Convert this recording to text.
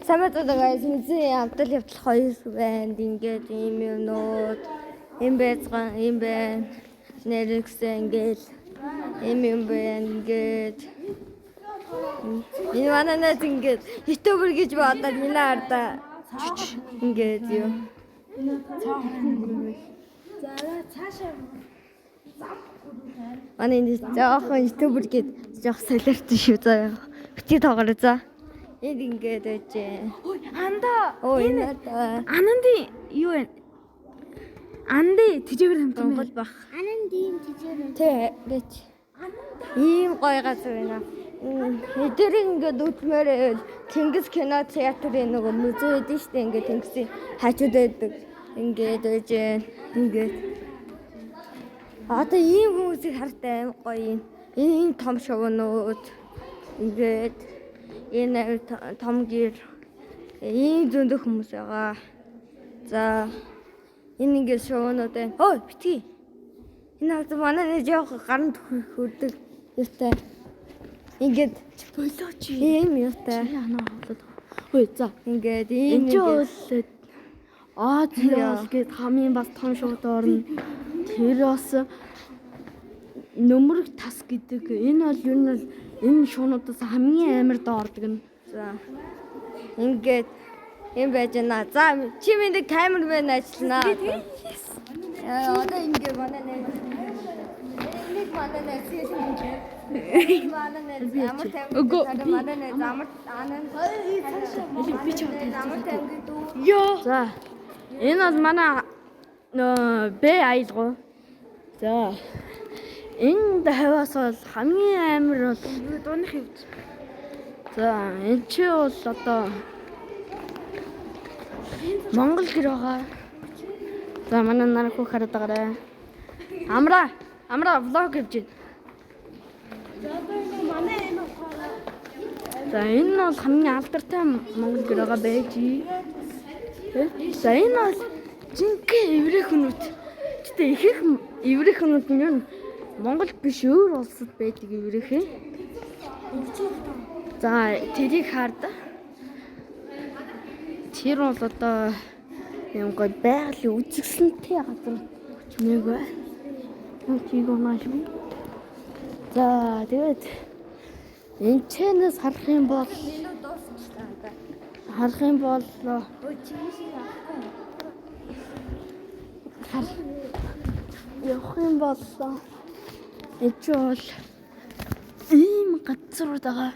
Самбатаа guys мэдээ амтал явдал хоёр байна. Ингээд ийм юмнууд ийм байцгаан ийм байна. Нэрэгсэн ингээд ийм байна ингээд. Энэ мананаас ингээд ютубер гэж бодоод энэ хардаа ингээд юу. Манай энэ жоохон ютубер гэж жоох солиорсон шүү заа. Бити тоглоо за. Энд ингээд байжээ. Ой, андаа. Энэ Ананди юу вэ? Анди тэжээвэр хамтран Монгол бах. Ананди юм тэжээвэр. Тэ гэж. Ийм гоё газар байна. Эдгээр ингээд үтмээр Тэнгис кино театрын нөгөө музей гэдэг шүү дээ. Ингээд Тэнгисийн хажууд байдаг. Ингээд байжээ. Ингээд. Одоо ийм хүмүүсийг хартай аим гоё юм. Ийм том шоунууд. Ингээд энэ том гэр ийм зөндөх хүмүүс байгаа. За энэ ингээд шоунууд байна. Ой битгий. Энэ хавцаа манай нэг жоох гарын хөрдөг юутай. Ингээд болооч ийм юутай. яана болоод. Ой за Ингээд ийм энэ бол Азиас гээд хамгийн бас том шоуд орно. Тэр бас нөмрөг тас гэдэг. Энэ бол ер нь энэ шоунуудаас хамгийн амар доордог нь. за ингээд юм байж байна. За чи минь камермен ажиллана. Одоо ингээд манай нэг манай нэг зээл манай нэг амар тамир манай нэг амар анан Би ч амар тамир дүү. ёо. За энэ бол манай Б аялгуу. За энэ даваас бол хамгийн амар бол дууны хөвд. За энэ чи бол одоо Монгол гэр байгаа. За манай нарах хөх хараад байгаарай. Амра влог хийж байна. За энэ бол хамгийн алдартай Монгол гэр байгаа байж. За энэ бол жинхэнэ еврей хүмүүс. Гэтэ ихэнх еврей хүмүүс нь юу Монгол биш өөр улсад байдаг еврейхэн. За тэрийг хаарда. Тэр бол одоо юм гоо байгалийн үзэсгэлэнтэй газар нэг бай. Чиг оноош. За тэгээд энэ чэнэс харах юм бол явах юм бол энэ ч бол ийм газар байгаа.